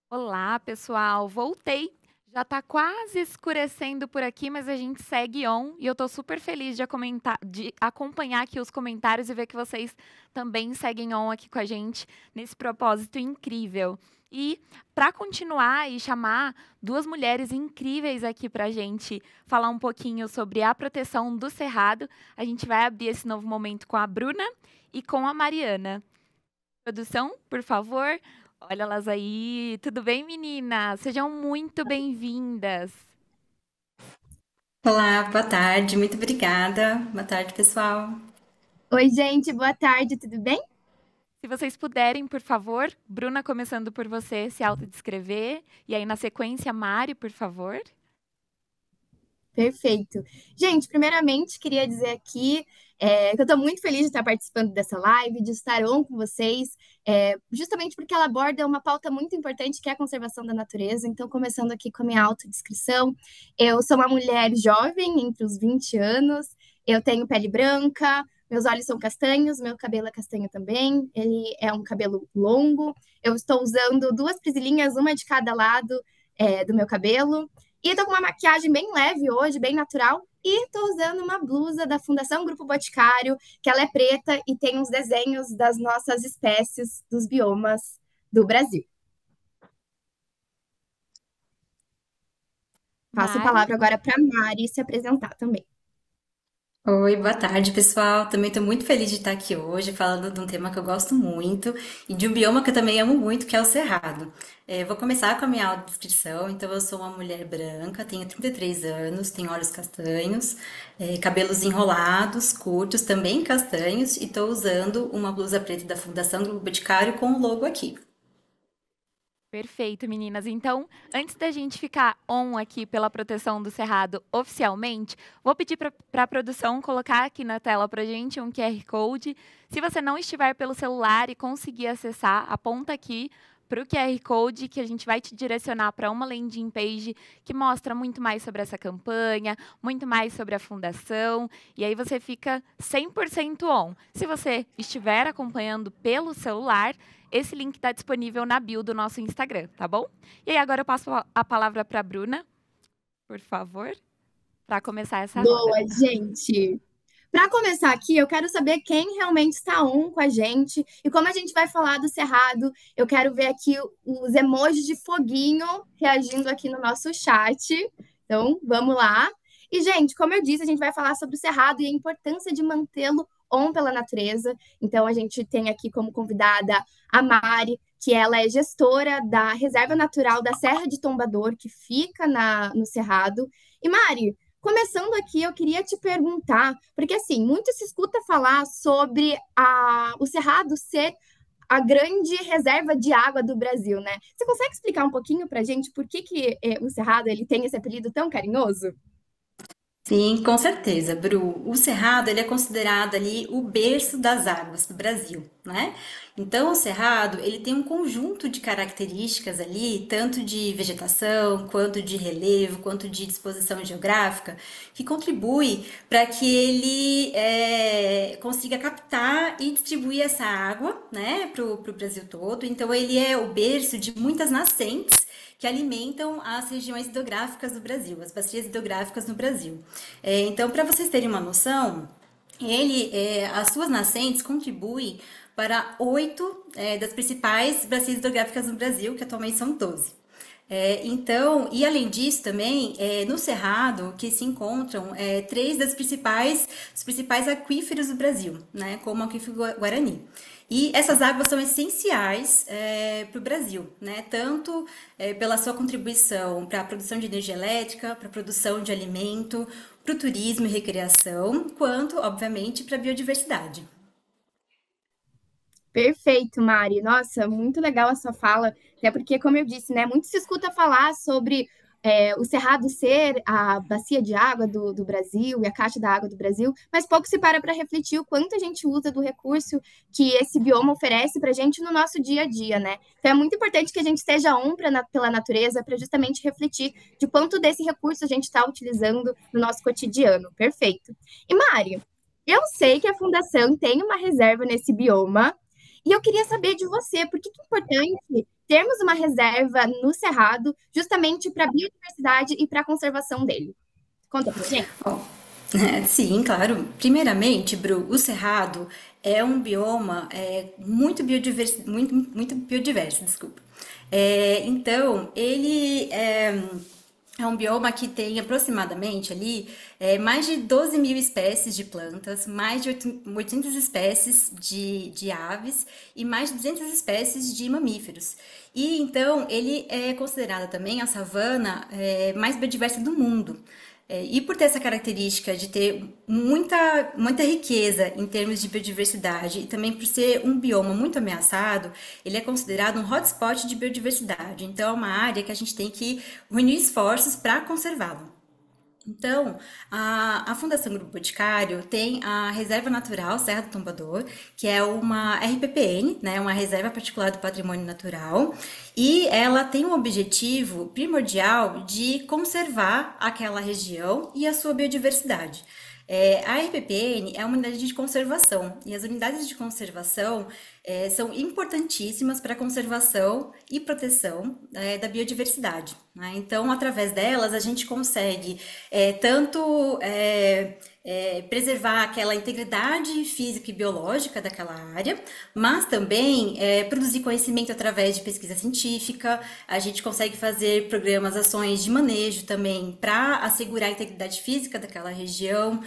Olá, pessoal, voltei. Já tá quase escurecendo por aqui, mas a gente segue on e eu tô super feliz de acompanhar aqui os comentários e ver que vocês também seguem on aqui com a gente nesse propósito incrível. E para continuar e chamar duas mulheres incríveis aqui para a gente falar um pouquinho sobre a proteção do cerrado, a gente vai abrir esse novo momento com a Bruna e com a Mariana. Produção, por favor. Olha elas aí. Tudo bem, meninas? Sejam muito bem-vindas. Olá, boa tarde, muito obrigada. Boa tarde, pessoal. Oi, gente, boa tarde, tudo bem? Se vocês puderem, por favor, Bruna, começando por você, se autodescrever. E aí, na sequência, Mari, por favor. Perfeito. Gente, primeiramente, queria dizer aqui que eu estou muito feliz de estar participando dessa live, de estar on com vocês, justamente porque ela aborda uma pauta muito importante, que é a conservação da natureza. Então, começando aqui com a minha autodescrição, eu sou uma mulher jovem, entre os 20 anos, eu tenho pele branca, meus olhos são castanhos, meu cabelo é castanho também, ele é um cabelo longo, eu estou usando duas presilhinhas, uma de cada lado, do meu cabelo. E tô com uma maquiagem bem leve hoje, bem natural. E tô usando uma blusa da Fundação Grupo Boticário, que ela é preta e tem uns desenhos das nossas espécies dos biomas do Brasil. Passo a Mari. palavra agora para Mari se apresentar também. Oi, boa tarde, pessoal. Também estou muito feliz de estar aqui hoje falando de um tema que eu gosto muito e de um bioma que eu também amo muito, que é o Cerrado. Vou começar com a minha autodescrição. Então, eu sou uma mulher branca, tenho 33 anos, tenho olhos castanhos, cabelos enrolados, curtos, também castanhos, e estou usando uma blusa preta da Fundação do Boticário com o logo aqui. Perfeito, meninas. Então, antes da gente ficar on aqui pela proteção do Cerrado oficialmente, vou pedir para a produção colocar aqui na tela para a gente um QR Code. Se você não estiver pelo celular e conseguir acessar, aponta aqui para o QR Code que a gente vai te direcionar para uma landing page que mostra muito mais sobre essa campanha, muito mais sobre a fundação, e aí você fica 100% on. Se você estiver acompanhando pelo celular, esse link está disponível na bio do nosso Instagram, tá bom? E aí agora eu passo a palavra para a Bruna, por favor, para começar essa roda. Boa, gente! Para começar aqui, eu quero saber quem realmente está on com a gente. E como a gente vai falar do Cerrado, eu quero ver aqui os emojis de foguinho reagindo aqui no nosso chat. Então, vamos lá. E, gente, como eu disse, a gente vai falar sobre o Cerrado e a importância de mantê-lo on pela natureza. Então, a gente tem aqui como convidada a Mari, que ela é gestora da Reserva Natural da Serra de Tombador, que fica no Cerrado. E, Mari, começando aqui, eu queria te perguntar, porque assim, muito se escuta falar sobre o Cerrado ser a grande reserva de água do Brasil, né? Você consegue explicar um pouquinho para a gente por que o Cerrado ele tem esse apelido tão carinhoso? Sim, com certeza, Bru. O Cerrado, ele é considerado ali o berço das águas do Brasil, né? Então, o Cerrado, ele tem um conjunto de características ali, tanto de vegetação, quanto de relevo, quanto de disposição geográfica, que contribui para que ele consiga captar e distribuir essa água, né, para o Brasil todo. Então, ele é o berço de muitas nascentes que alimentam as regiões hidrográficas do Brasil, as bacias hidrográficas no Brasil. Então, para vocês terem uma noção, as suas nascentes contribuem para 8 das principais bacias hidrográficas no Brasil, que atualmente são 12. Então, e além disso também, no Cerrado, que se encontram três dos principais aquíferos do Brasil, né, como o aquífero Guarani. E essas águas são essenciais para o Brasil, né, tanto pela sua contribuição para a produção de energia elétrica, para a produção de alimento, para o turismo e recreação, quanto, obviamente, para a biodiversidade. Perfeito, Mari. Nossa, muito legal a sua fala, até porque, como eu disse, né, muito se escuta falar sobre o Cerrado ser a bacia de água do Brasil e a caixa da água do Brasil, mas pouco se para refletir o quanto a gente usa do recurso que esse bioma oferece para a gente no nosso dia a dia, né? Então é muito importante que a gente esteja pela natureza para justamente refletir de quanto desse recurso a gente está utilizando no nosso cotidiano. Perfeito. E Mari, eu sei que a Fundação tem uma reserva nesse bioma, e eu queria saber de você, por que é importante termos uma reserva no Cerrado, justamente para a biodiversidade e para a conservação dele? Conta pra gente. Bom, sim, claro. Primeiramente, Bru, o Cerrado é um bioma muito biodiverso, desculpa. Então, ele é um bioma que tem aproximadamente ali mais de 12 mil espécies de plantas, mais de 800 espécies de aves e mais de 200 espécies de mamíferos. E então ele é considerado também a savana mais biodiversa do mundo. E por ter essa característica de ter muita riqueza em termos de biodiversidade e também por ser um bioma muito ameaçado, ele é considerado um hotspot de biodiversidade. Então, é uma área que a gente tem que unir esforços para conservá-lo. Então, a Fundação Grupo Boticário tem a Reserva Natural Serra do Tombador, que é uma RPPN, né, uma Reserva Particular do Patrimônio Natural, e ela tem um objetivo primordial de conservar aquela região e a sua biodiversidade. A RPPN é uma unidade de conservação e as unidades de conservação são importantíssimas para a conservação e proteção da biodiversidade, né? Então, através delas, a gente consegue tanto preservar aquela integridade física e biológica daquela área, mas também produzir conhecimento através de pesquisa científica. A gente consegue fazer programas, ações de manejo também para assegurar a integridade física daquela região.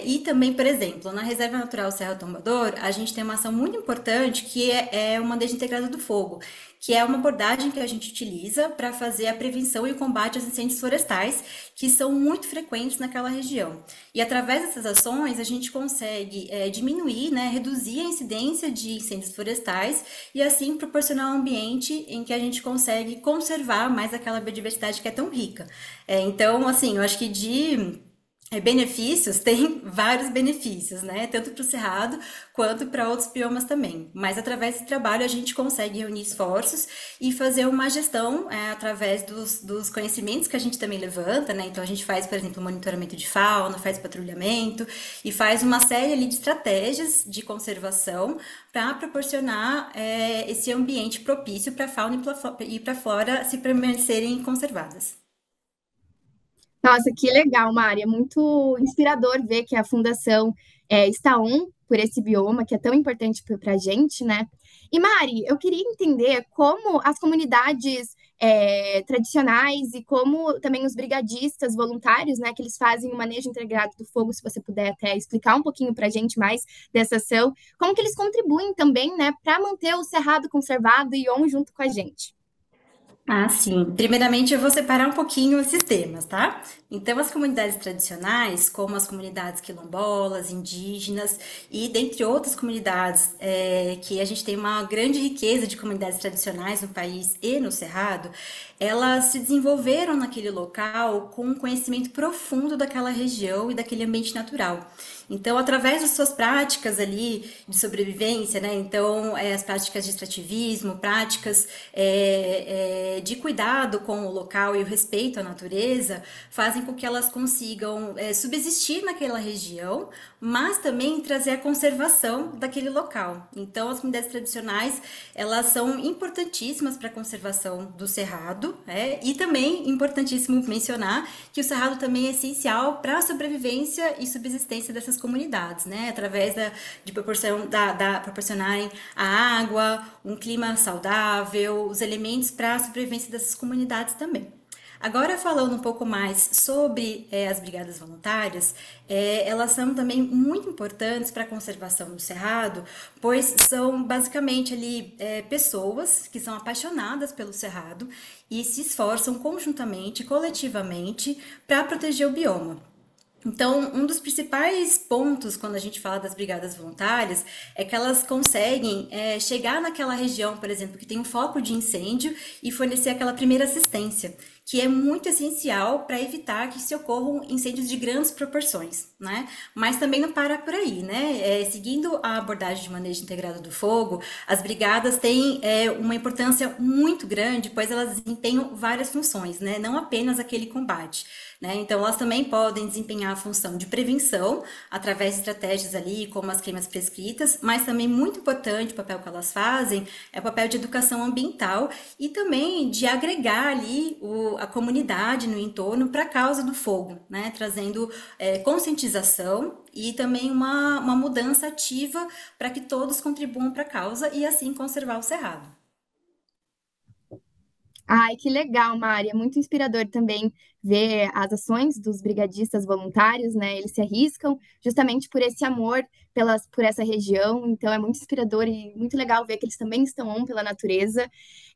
E também, por exemplo, na Reserva Natural Serra do Tombador, a gente tem uma ação muito importante que é o manejo integrado do fogo, que é uma abordagem que a gente utiliza para fazer a prevenção e o combate aos incêndios florestais, que são muito frequentes naquela região. E através dessas ações, a gente consegue diminuir, né, reduzir a incidência de incêndios florestais e assim proporcionar um ambiente em que a gente consegue conservar mais aquela biodiversidade que é tão rica. Então, assim, eu acho que benefícios, tem vários benefícios, né? Tanto para o Cerrado quanto para outros biomas também. Mas através desse trabalho a gente consegue reunir esforços e fazer uma gestão através dos conhecimentos que a gente também levanta, né? Então a gente faz, por exemplo, monitoramento de fauna, faz patrulhamento e faz uma série ali de estratégias de conservação para proporcionar esse ambiente propício para a fauna e para a flora se permanecerem conservadas. Nossa, que legal, Mari. É muito inspirador ver que a Fundação está on por esse bioma que é tão importante para a gente, né? E, Mari, eu queria entender como as comunidades tradicionais e como também os brigadistas voluntários, né, que eles fazem o manejo integrado do fogo, se você puder até explicar um pouquinho para a gente mais dessa ação, como que eles contribuem também, né, para manter o Cerrado conservado e on junto com a gente. Ah, sim. Primeiramente, eu vou separar um pouquinho esses temas, tá? Então, as comunidades tradicionais, como as comunidades quilombolas, indígenas e dentre outras comunidades, que a gente tem uma grande riqueza de comunidades tradicionais no país e no Cerrado, elas se desenvolveram naquele local com um conhecimento profundo daquela região e daquele ambiente natural. Então, através das suas práticas ali de sobrevivência, né? Então, as práticas de extrativismo, práticas de cuidado com o local e o respeito à natureza, fazem com que elas consigam subsistir naquela região, mas também trazer a conservação daquele local. Então, as comunidades tradicionais, elas são importantíssimas para a conservação do cerrado, e também importantíssimo mencionar que o cerrado também é essencial para a sobrevivência e subsistência dessas comunidades, né? Através de proporcionarem a água, um clima saudável, os elementos para a sobrevivência dessas comunidades também. Agora, falando um pouco mais sobre as brigadas voluntárias, elas são também muito importantes para a conservação do cerrado, pois são basicamente ali pessoas que são apaixonadas pelo cerrado e se esforçam conjuntamente, coletivamente, para proteger o bioma. Então, um dos principais pontos quando a gente fala das brigadas voluntárias é que elas conseguem chegar naquela região, por exemplo, que tem um foco de incêndio e fornecer aquela primeira assistência, que é muito essencial para evitar que se ocorram incêndios de grandes proporções, né? Mas também não para por aí, né? Seguindo a abordagem de manejo integrado do fogo, as brigadas têm uma importância muito grande, pois elas desempenham várias funções, né? Não apenas aquele combate, né? Então, elas também podem desempenhar a função de prevenção, através de estratégias ali, como as queimas prescritas, mas também muito importante o papel que elas fazem é o papel de educação ambiental e também de agregar ali a comunidade no entorno para a causa do fogo, né? Trazendo conscientização e também uma mudança ativa para que todos contribuam para a causa e assim conservar o cerrado. Ai, que legal, Mari. É muito inspirador também ver as ações dos brigadistas voluntários, né? Eles se arriscam justamente por esse amor por essa região. Então, é muito inspirador e muito legal ver que eles também estão on pela natureza.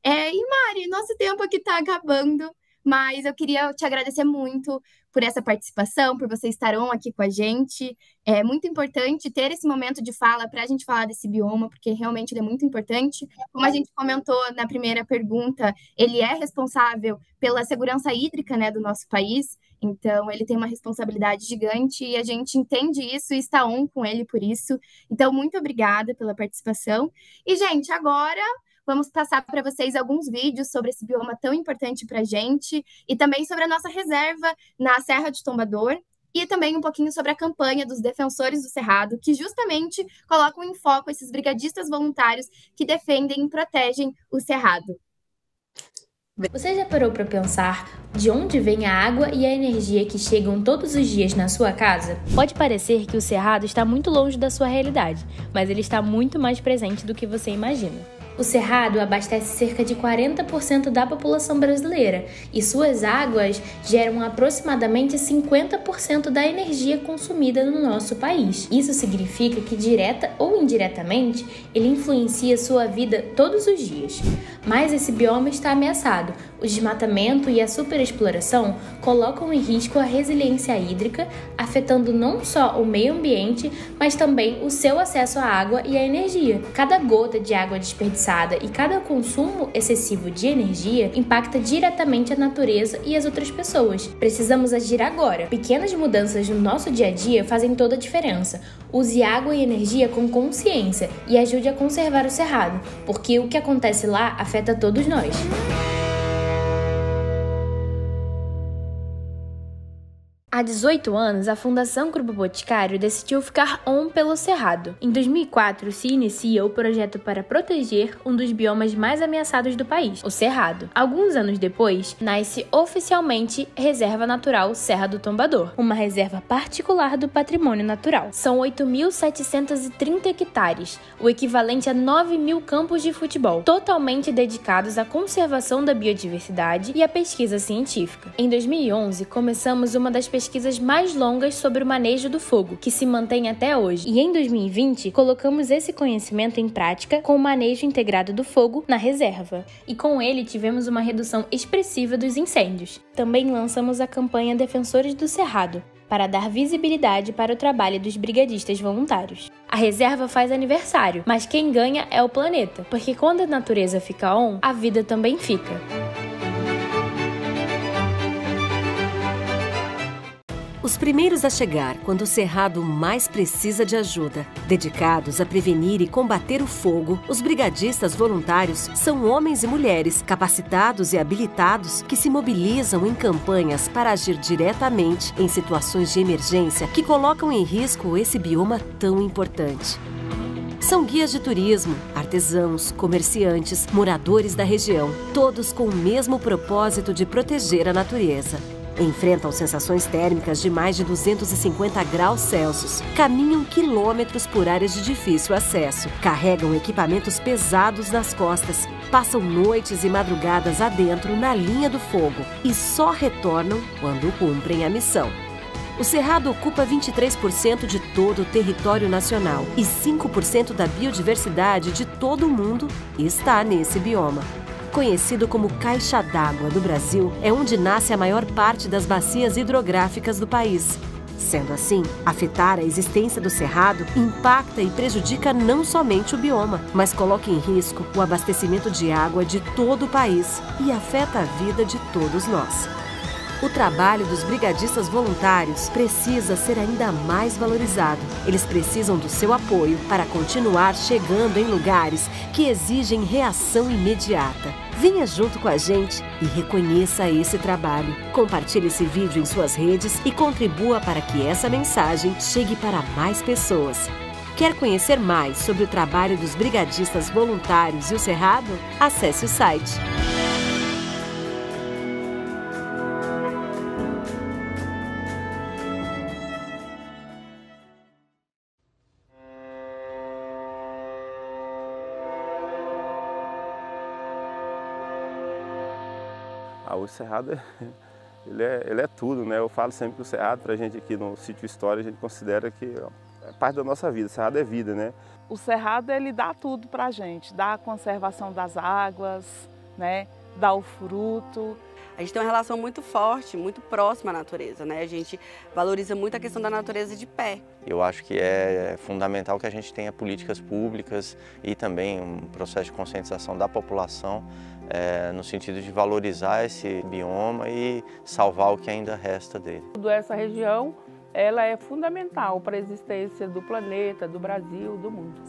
E, Mari, nosso tempo aqui está acabando, mas eu queria te agradecer muito por essa participação, por você estar on aqui com a gente. É muito importante ter esse momento de fala para a gente falar desse bioma, porque realmente ele é muito importante. Como a gente comentou na primeira pergunta, ele é responsável pela segurança hídrica, né, do nosso país, então ele tem uma responsabilidade gigante e a gente entende isso e está on com ele por isso. Então, muito obrigada pela participação. E, gente, agora vamos passar para vocês alguns vídeos sobre esse bioma tão importante para a gente e também sobre a nossa reserva na Serra de Tombador e também um pouquinho sobre a campanha dos Defensores do Cerrado, que justamente colocam em foco esses brigadistas voluntários que defendem e protegem o Cerrado. Você já parou para pensar de onde vem a água e a energia que chegam todos os dias na sua casa? Pode parecer que o Cerrado está muito longe da sua realidade, mas ele está muito mais presente do que você imagina. O Cerrado abastece cerca de 40% da população brasileira e suas águas geram aproximadamente 50% da energia consumida no nosso país. Isso significa que, direta ou indiretamente, ele influencia sua vida todos os dias. Mas esse bioma está ameaçado. O desmatamento e a superexploração colocam em risco a resiliência hídrica, afetando não só o meio ambiente, mas também o seu acesso à água e à energia. Cada gota de água desperdiçada e cada consumo excessivo de energia impacta diretamente a natureza e as outras pessoas. Precisamos agir agora. Pequenas mudanças no nosso dia a dia fazem toda a diferença. Use água e energia com consciência e ajude a conservar o cerrado, porque o que acontece lá afeta todos nós. Há 18 anos, a Fundação Grupo Boticário decidiu ficar on pelo Cerrado. Em 2004, se inicia o projeto para proteger um dos biomas mais ameaçados do país, o Cerrado. Alguns anos depois, nasce oficialmente Reserva Natural Serra do Tombador, uma reserva particular do patrimônio natural. São 8.730 hectares, o equivalente a 9.000 campos de futebol, totalmente dedicados à conservação da biodiversidade e à pesquisa científica. Em 2011, começamos uma das pesquisas mais longas sobre o manejo do fogo, que se mantém até hoje. E em 2020, colocamos esse conhecimento em prática com o manejo integrado do fogo na reserva. E com ele tivemos uma redução expressiva dos incêndios. Também lançamos a campanha Defensores do Cerrado, para dar visibilidade para o trabalho dos brigadistas voluntários. A reserva faz aniversário, mas quem ganha é o planeta, porque quando a natureza fica on, a vida também fica. Os primeiros a chegar quando o Cerrado mais precisa de ajuda. Dedicados a prevenir e combater o fogo, os brigadistas voluntários são homens e mulheres capacitados e habilitados que se mobilizam em campanhas para agir diretamente em situações de emergência que colocam em risco esse bioma tão importante. São guias de turismo, artesãos, comerciantes, moradores da região, todos com o mesmo propósito de proteger a natureza. Enfrentam sensações térmicas de mais de 250 graus Celsius, caminham quilômetros por áreas de difícil acesso, carregam equipamentos pesados nas costas, passam noites e madrugadas adentro na linha do fogo e só retornam quando cumprem a missão. O Cerrado ocupa 23% de todo o território nacional e 5% da biodiversidade de todo o mundo está nesse bioma. Conhecido como Caixa d'Água do Brasil, é onde nasce a maior parte das bacias hidrográficas do país. Sendo assim, afetar a existência do cerrado impacta e prejudica não somente o bioma, mas coloca em risco o abastecimento de água de todo o país e afeta a vida de todos nós. O trabalho dos brigadistas voluntários precisa ser ainda mais valorizado. Eles precisam do seu apoio para continuar chegando em lugares que exigem reação imediata. Venha junto com a gente e reconheça esse trabalho. Compartilhe esse vídeo em suas redes e contribua para que essa mensagem chegue para mais pessoas. Quer conhecer mais sobre o trabalho dos brigadistas voluntários e o Cerrado? Acesse o site. O Cerrado, ele é tudo, né? Eu falo sempre que o Cerrado, pra gente aqui no Sítio História, a gente considera que é parte da nossa vida. O Cerrado é vida, né? O Cerrado, ele dá tudo pra gente, dá a conservação das águas, né? Dá o fruto. A gente tem uma relação muito forte, muito próxima à natureza, né? A gente valoriza muito a questão da natureza de pé. Eu acho que é fundamental que a gente tenha políticas públicas e também um processo de conscientização da população no sentido de valorizar esse bioma e salvar o que ainda resta dele. Essa região, ela é fundamental para a existência do planeta, do Brasil, do mundo.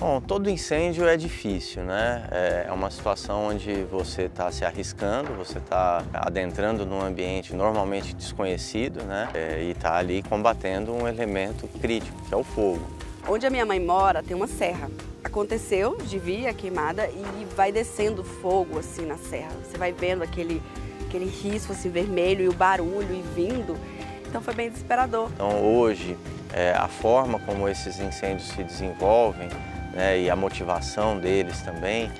Bom, todo incêndio é difícil, né? É uma situação onde você está se arriscando, você está adentrando num ambiente normalmente desconhecido, né? E está ali combatendo um elemento crítico, que é o fogo. Onde a minha mãe mora tem uma serra. Aconteceu de vir a queimada e vai descendo fogo assim na serra. Você vai vendo aquele risco assim, vermelho e o barulho e vindo. Então foi bem desesperador. Então hoje, a forma como esses incêndios se desenvolvem, né, e a motivação deles também,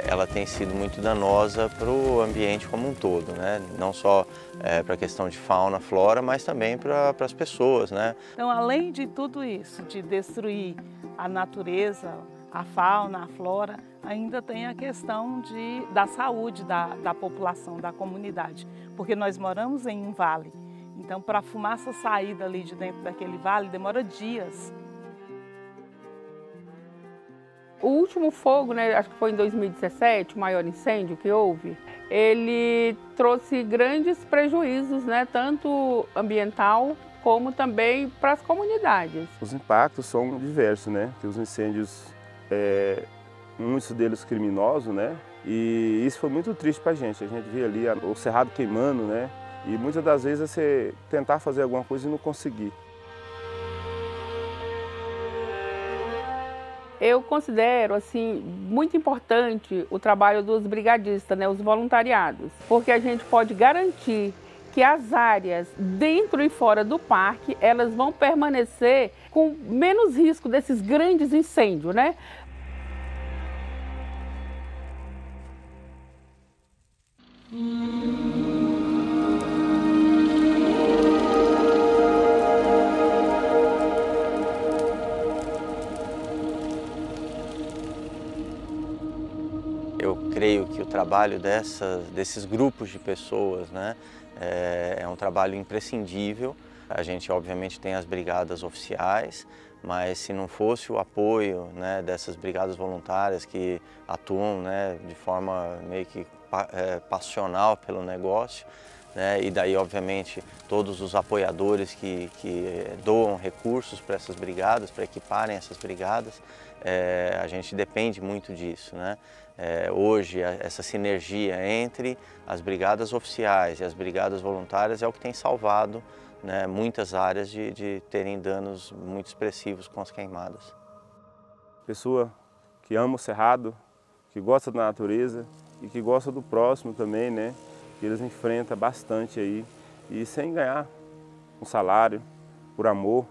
ela tem sido muito danosa para o ambiente como um todo, né? Não só para a questão de fauna, flora, mas também para as pessoas, né? Então, além de tudo isso, de destruir a natureza, a fauna, a flora, ainda tem a questão da saúde da população, da comunidade, porque nós moramos em um vale. Então, para a fumaça sair dali de dentro daquele vale, demora dias. O último fogo, né, acho que foi em 2017, o maior incêndio que houve, ele trouxe grandes prejuízos, né, tanto ambiental como também para as comunidades. Os impactos são diversos, né? Tem os incêndios, muitos deles criminosos, né? E isso foi muito triste para a gente vê ali o cerrado queimando, né? E muitas das vezes é você tentar fazer alguma coisa e não conseguir. Eu considero assim muito importante o trabalho dos brigadistas, né, os voluntariados, porque a gente pode garantir que as áreas dentro e fora do parque, elas vão permanecer com menos risco desses grandes incêndios, né? Eu creio que o trabalho desses grupos de pessoas, né, é um trabalho imprescindível. A gente, obviamente, tem as brigadas oficiais, mas se não fosse o apoio, né, dessas brigadas voluntárias que atuam, né, de forma meio que passional pelo negócio, né, e daí, obviamente, todos os apoiadores que doam recursos para essas brigadas, para equiparem essas brigadas, a gente depende muito disso, né? Hoje, essa sinergia entre as brigadas oficiais e as brigadas voluntárias é o que tem salvado, né, muitas áreas de terem danos muito expressivos com as queimadas. Pessoa que ama o cerrado, que gosta da natureza e que gosta do próximo também, né? Que eles enfrentam bastante aí e sem ganhar um salário, por amor.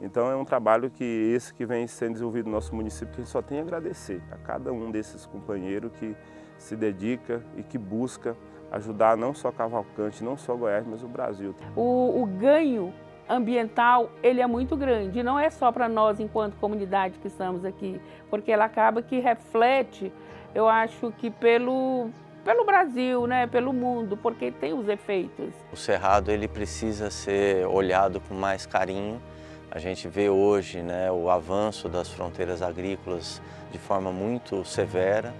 Então é um trabalho que vem sendo desenvolvido no nosso município, que a gente só tem a agradecer a cada um desses companheiros que se dedica e que busca ajudar não só Cavalcante, não só Goiás, mas o Brasil. O ganho ambiental, ele é muito grande. E não é só para nós, enquanto comunidade que estamos aqui, porque ela acaba que reflete, eu acho que pelo Brasil, né, pelo mundo, porque tem os efeitos. O cerrado ele precisa ser olhado com mais carinho. A gente vê hoje, né, o avanço das fronteiras agrícolas de forma muito severa.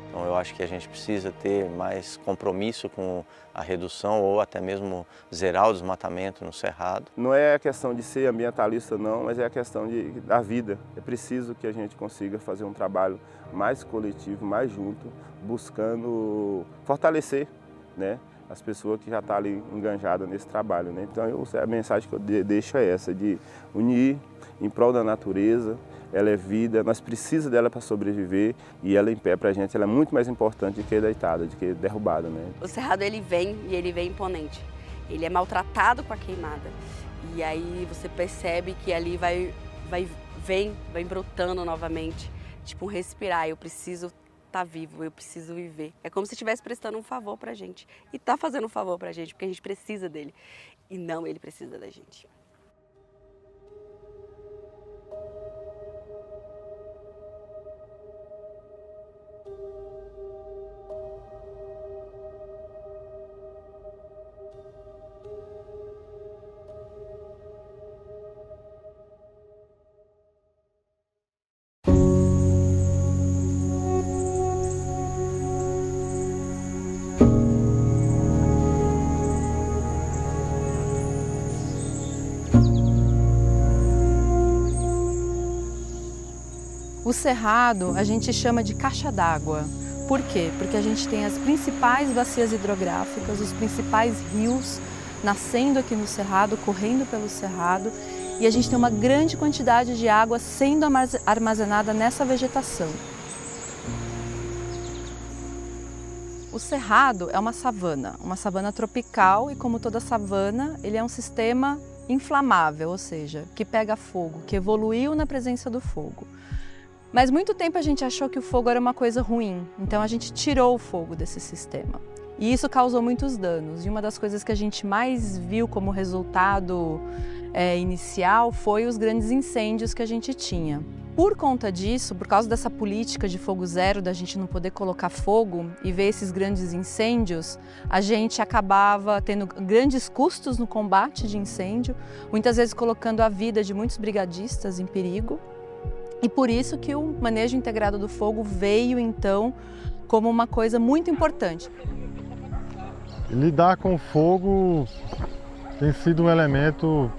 Então eu acho que a gente precisa ter mais compromisso com a redução ou até mesmo zerar o desmatamento no cerrado. Não é a questão de ser ambientalista não, mas é a questão da vida. É preciso que a gente consiga fazer um trabalho mais coletivo, mais junto, buscando fortalecer, né, as pessoas que já estão ali enganjadas nesse trabalho, né? Então a mensagem que eu deixo é essa, de unir em prol da natureza. Ela é vida, nós precisamos dela para sobreviver e ela em pé para a gente, ela é muito mais importante do que deitada, do que derrubada, né? O cerrado ele vem e ele vem imponente, ele é maltratado com a queimada e aí você percebe que ali vem brotando novamente, tipo um respirar, eu preciso estar vivo, eu preciso viver. É como se estivesse prestando um favor para a gente e está fazendo um favor para a gente, porque a gente precisa dele e não ele precisa da gente. O cerrado a gente chama de caixa d'água. Por quê? Porque a gente tem as principais bacias hidrográficas, os principais rios nascendo aqui no cerrado, correndo pelo cerrado, e a gente tem uma grande quantidade de água sendo armazenada nessa vegetação. O cerrado é uma savana tropical, e como toda savana, ele é um sistema inflamável, ou seja, que pega fogo, que evoluiu na presença do fogo. Mas muito tempo a gente achou que o fogo era uma coisa ruim, então a gente tirou o fogo desse sistema. E isso causou muitos danos. E uma das coisas que a gente mais viu como resultado inicial foi os grandes incêndios que a gente tinha. Por conta disso, por causa dessa política de fogo zero, da gente não poder colocar fogo e ver esses grandes incêndios, a gente acabava tendo grandes custos no combate de incêndio, muitas vezes colocando a vida de muitos brigadistas em perigo. E por isso que o manejo integrado do fogo veio, então, como uma coisa muito importante. Lidar com o fogo tem sido um elemento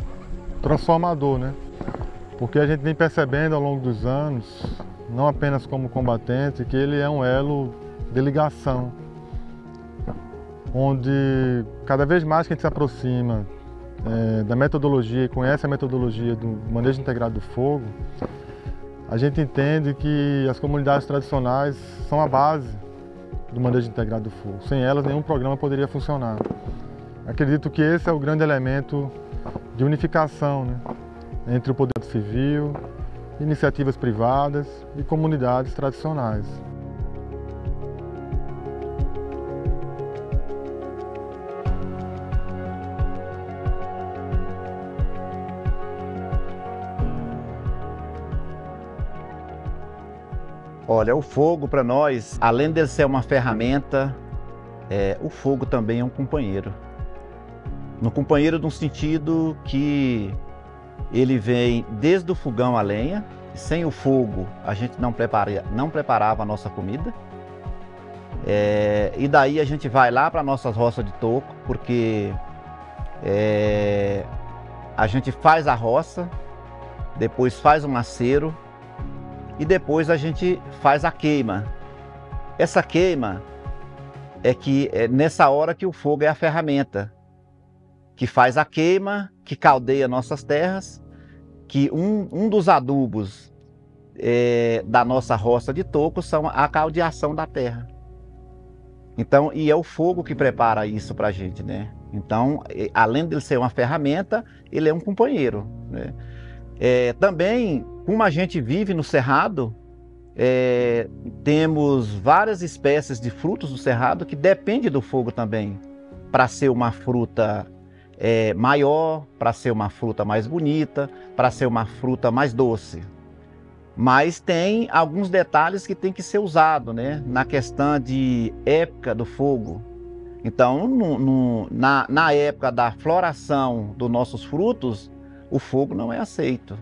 transformador, né? Porque a gente vem percebendo ao longo dos anos, não apenas como combatente, que ele é um elo de ligação, onde cada vez mais que a gente se aproxima da metodologia e conhece a metodologia do manejo integrado do fogo, a gente entende que as comunidades tradicionais são a base do manejo integrado do fogo. Sem elas, nenhum programa poderia funcionar. Acredito que esse é o grande elemento de unificação, né, entre o poder civil, iniciativas privadas e comunidades tradicionais. Olha, o fogo para nós, além de ser uma ferramenta, o fogo também é um companheiro. Um companheiro no sentido que ele vem desde o fogão a lenha. Sem o fogo a gente não preparava a nossa comida. E daí a gente vai lá para nossas roças de toco, porque a gente faz a roça, depois faz um acero, e depois a gente faz a queima. Essa queima é nessa hora que o fogo é a ferramenta que faz a queima, que caldeia nossas terras, que um dos adubos da nossa roça de toco são a caldeação da terra. Então, e é o fogo que prepara isso para a gente, né? Então, além de ele ser uma ferramenta, ele é um companheiro, né? Também, como a gente vive no cerrado, temos várias espécies de frutos do cerrado que dependem do fogo também para ser uma fruta maior, para ser uma fruta mais bonita, para ser uma fruta mais doce. Mas tem alguns detalhes que tem que ser usado, né? Na questão de época do fogo. Então, na época da floração dos nossos frutos, o fogo não é aceito.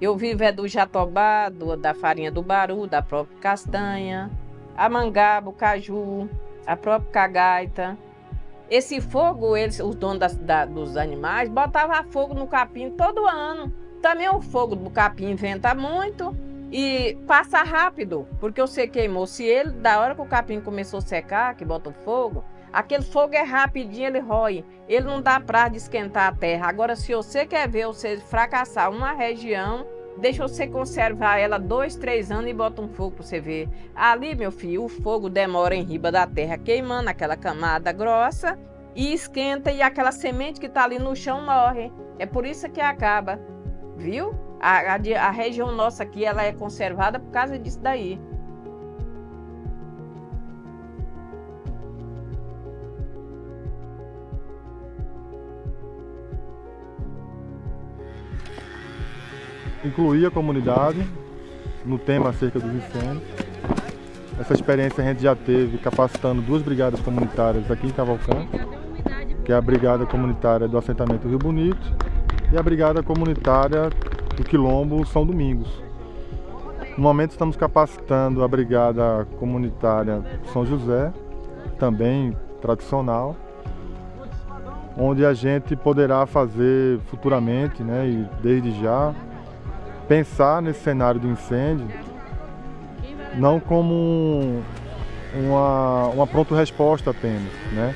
Eu vivo do jatobá, da farinha do baru, da própria castanha, a mangaba, o caju, a própria cagaita. Esse fogo, os donos dos animais, botavam fogo no capim todo ano. Também o fogo do capim venta muito e passa rápido, porque você queimou. Se ele, da hora que o capim começou a secar, que bota o fogo, aquele fogo é rapidinho, ele rói. Ele não dá prazo de esquentar a terra. Agora, se você quer ver você fracassar uma região, deixa você conservar ela 2, 3 anos e bota um fogo para você ver. Ali, meu filho, o fogo demora em riba da terra, queimando aquela camada grossa e esquenta, e aquela semente que está ali no chão morre. É por isso que acaba. Viu? A região nossa aqui, ela é conservada por causa disso daí. Incluir a comunidade no tema acerca dos incêndios. Essa experiência a gente já teve capacitando 2 brigadas comunitárias aqui em Cavalcante, que é a Brigada Comunitária do Assentamento Rio Bonito e a Brigada Comunitária do Quilombo São Domingos. No momento estamos capacitando a Brigada Comunitária São José, também tradicional, onde a gente poderá fazer futuramente, né, e desde já, pensar nesse cenário do incêndio não como uma pronta resposta apenas, né?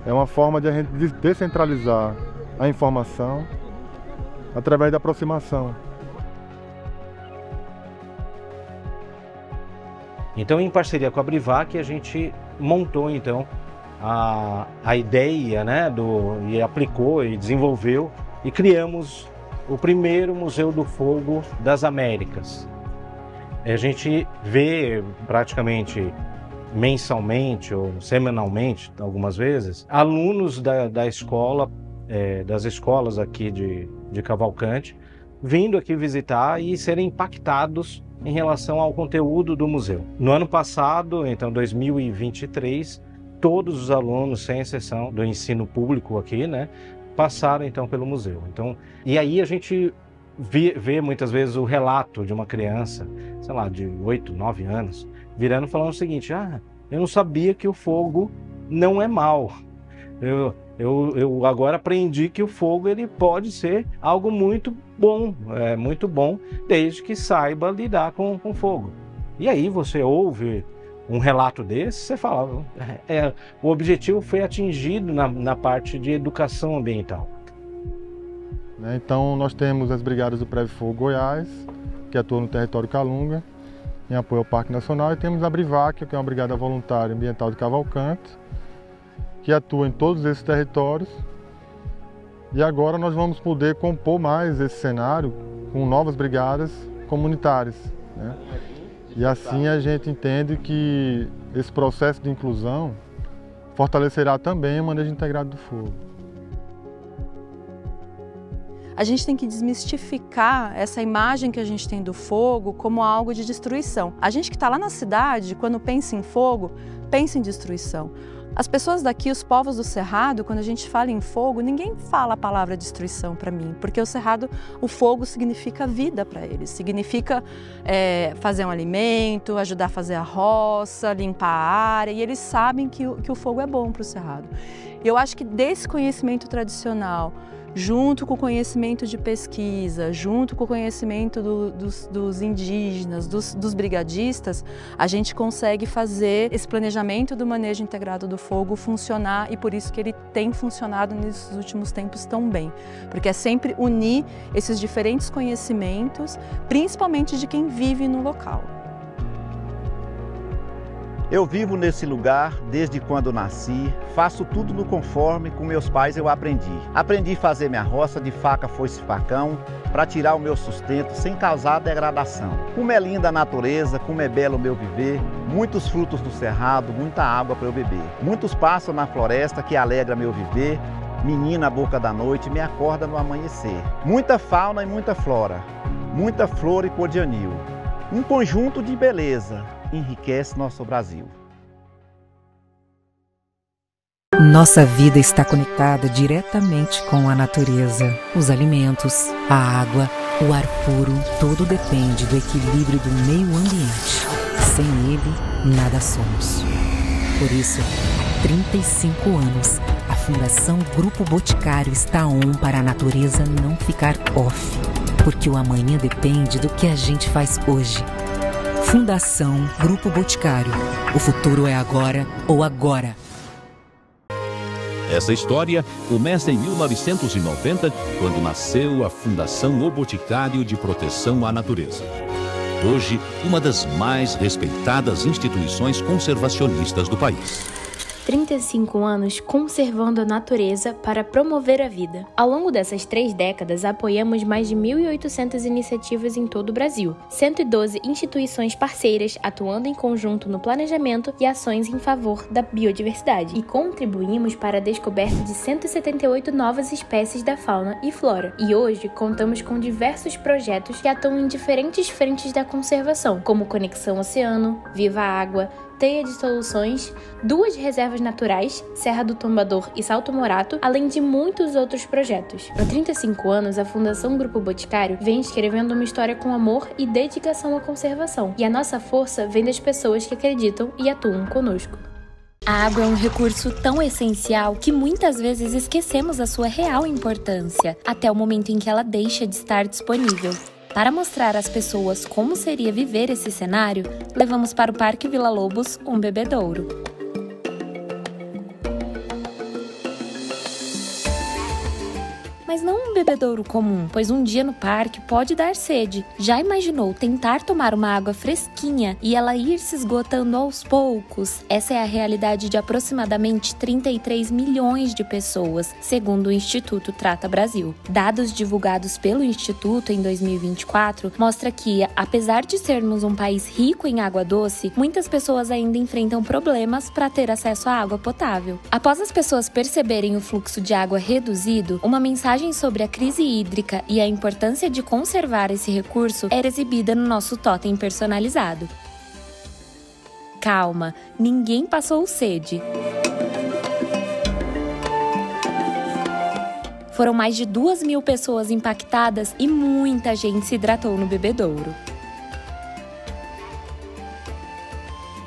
É uma forma de a gente descentralizar a informação através da aproximação. Então, em parceria com a Brivac, a gente montou então a ideia, né, e aplicou e desenvolveu e criamos o primeiro Museu do Fogo das Américas. A gente vê praticamente mensalmente ou semanalmente, algumas vezes, alunos da escola, das escolas aqui de Cavalcante, vindo aqui visitar e serem impactados em relação ao conteúdo do museu. No ano passado, então 2023, todos os alunos, sem exceção, do ensino público aqui, né, passaram então pelo museu. Então, e aí a gente vê muitas vezes o relato de uma criança, sei lá, de 8, 9 anos, virando e falando o seguinte: eu não sabia que o fogo não é mal. Eu agora aprendi que o fogo ele pode ser algo muito bom, desde que saiba lidar com fogo. E aí você ouve um relato desse, você fala, o objetivo foi atingido na parte de educação ambiental. Então nós temos as brigadas do Prévio Fogo Goiás, que atuam no território Calunga, em apoio ao Parque Nacional, e temos a Brivac, que é uma brigada voluntária ambiental de Cavalcante, que atua em todos esses territórios. E agora nós vamos poder compor mais esse cenário com novas brigadas comunitárias, né? E assim a gente entende que esse processo de inclusão fortalecerá também o manejo integrado do fogo. A gente tem que desmistificar essa imagem que a gente tem do fogo como algo de destruição. A gente que está lá na cidade, quando pensa em fogo, pensa em destruição. As pessoas daqui, os povos do Cerrado, quando a gente fala em fogo, ninguém fala a palavra destruição para mim, porque o Cerrado, o fogo significa vida para eles, significa fazer um alimento, ajudar a fazer a roça, limpar a área, e eles sabem que o fogo é bom para o Cerrado. Eu acho que desse conhecimento tradicional, junto com o conhecimento de pesquisa, junto com o conhecimento dos indígenas, dos brigadistas, a gente consegue fazer esse planejamento do manejo integrado do fogo funcionar, e por isso que ele tem funcionado nesses últimos tempos tão bem. Porque é sempre unir esses diferentes conhecimentos, principalmente de quem vive no local. Eu vivo nesse lugar desde quando nasci, faço tudo no conforme com meus pais eu aprendi. Aprendi a fazer minha roça de faca, foice e facão, para tirar o meu sustento sem causar degradação. Como é linda a natureza, como é belo o meu viver, muitos frutos do cerrado, muita água para eu beber. Muitos pássaros na floresta que alegra meu viver, menina à boca da noite me acorda no amanhecer. Muita fauna e muita flora, muita flor e cor de anil. Um conjunto de beleza enriquece nosso Brasil. Nossa vida está conectada diretamente com a natureza. Os alimentos, a água, o ar puro, tudo depende do equilíbrio do meio ambiente. Sem ele, nada somos. Por isso, há 35 anos, a Fundação Grupo Boticário está on para a natureza não ficar off. Porque o amanhã depende do que a gente faz hoje. Fundação Grupo Boticário. O futuro é agora ou agora. Essa história começa em 1990, quando nasceu a Fundação O Boticário de Proteção à Natureza. Hoje, uma das mais respeitadas instituições conservacionistas do país. 35 anos conservando a natureza para promover a vida. Ao longo dessas 3 décadas, apoiamos mais de 1.800 iniciativas em todo o Brasil, 112 instituições parceiras atuando em conjunto no planejamento e ações em favor da biodiversidade, e contribuímos para a descoberta de 178 novas espécies da fauna e flora. E hoje contamos com diversos projetos que atuam em diferentes frentes da conservação, como Conexão Oceano, Viva Água, Teia de Soluções, 2 reservas naturais, Serra do Tombador e Salto Morato, além de muitos outros projetos. Há 35 anos, a Fundação Grupo Boticário vem escrevendo uma história com amor e dedicação à conservação, e a nossa força vem das pessoas que acreditam e atuam conosco. A água é um recurso tão essencial que muitas vezes esquecemos a sua real importância, até o momento em que ela deixa de estar disponível. Para mostrar às pessoas como seria viver esse cenário, levamos para o Parque Vila Lobos um bebedouro. Mas não um bebedouro comum, pois um dia no parque pode dar sede. Já imaginou tentar tomar uma água fresquinha e ela ir se esgotando aos poucos? Essa é a realidade de aproximadamente 33 milhões de pessoas, segundo o Instituto Trata Brasil. Dados divulgados pelo Instituto em 2024 mostram que, apesar de sermos um país rico em água doce, muitas pessoas ainda enfrentam problemas para ter acesso à água potável. Após as pessoas perceberem o fluxo de água reduzido, uma mensagem sobre a crise hídrica e a importância de conservar esse recurso era exibida no nosso totem personalizado. Calma, ninguém passou sede. Foram mais de 2.000 pessoas impactadas e muita gente se hidratou no bebedouro.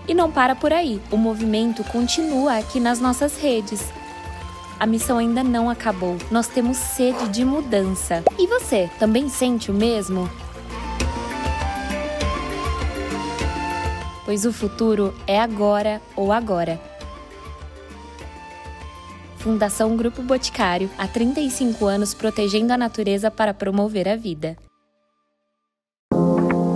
E não para por aí, o movimento continua aqui nas nossas redes. A missão ainda não acabou, nós temos sede de mudança. E você, também sente o mesmo? Pois o futuro é agora ou agora. Fundação Grupo Boticário, há 35 anos protegendo a natureza para promover a vida.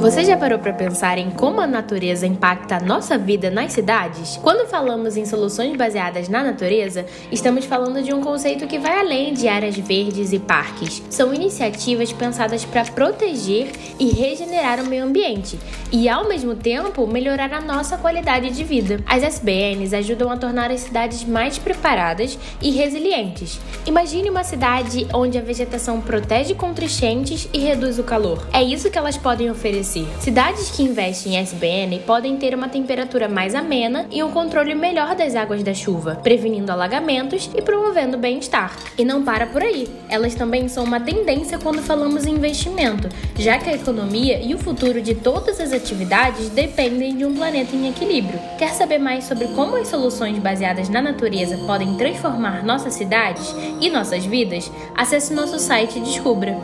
Você já parou para pensar em como a natureza impacta a nossa vida nas cidades? Quando falamos em soluções baseadas na natureza, estamos falando de um conceito que vai além de áreas verdes e parques. São iniciativas pensadas para proteger e regenerar o meio ambiente e, ao mesmo tempo, melhorar a nossa qualidade de vida. As SBNs ajudam a tornar as cidades mais preparadas e resilientes. Imagine uma cidade onde a vegetação protege contra enchentes e reduz o calor. É isso que elas podem oferecer. Cidades que investem em SBN podem ter uma temperatura mais amena e um controle melhor das águas da chuva, prevenindo alagamentos e promovendo bem-estar. E não para por aí, elas também são uma tendência quando falamos em investimento, já que a economia e o futuro de todas as atividades dependem de um planeta em equilíbrio. Quer saber mais sobre como as soluções baseadas na natureza podem transformar nossas cidades e nossas vidas? Acesse nosso site e descubra.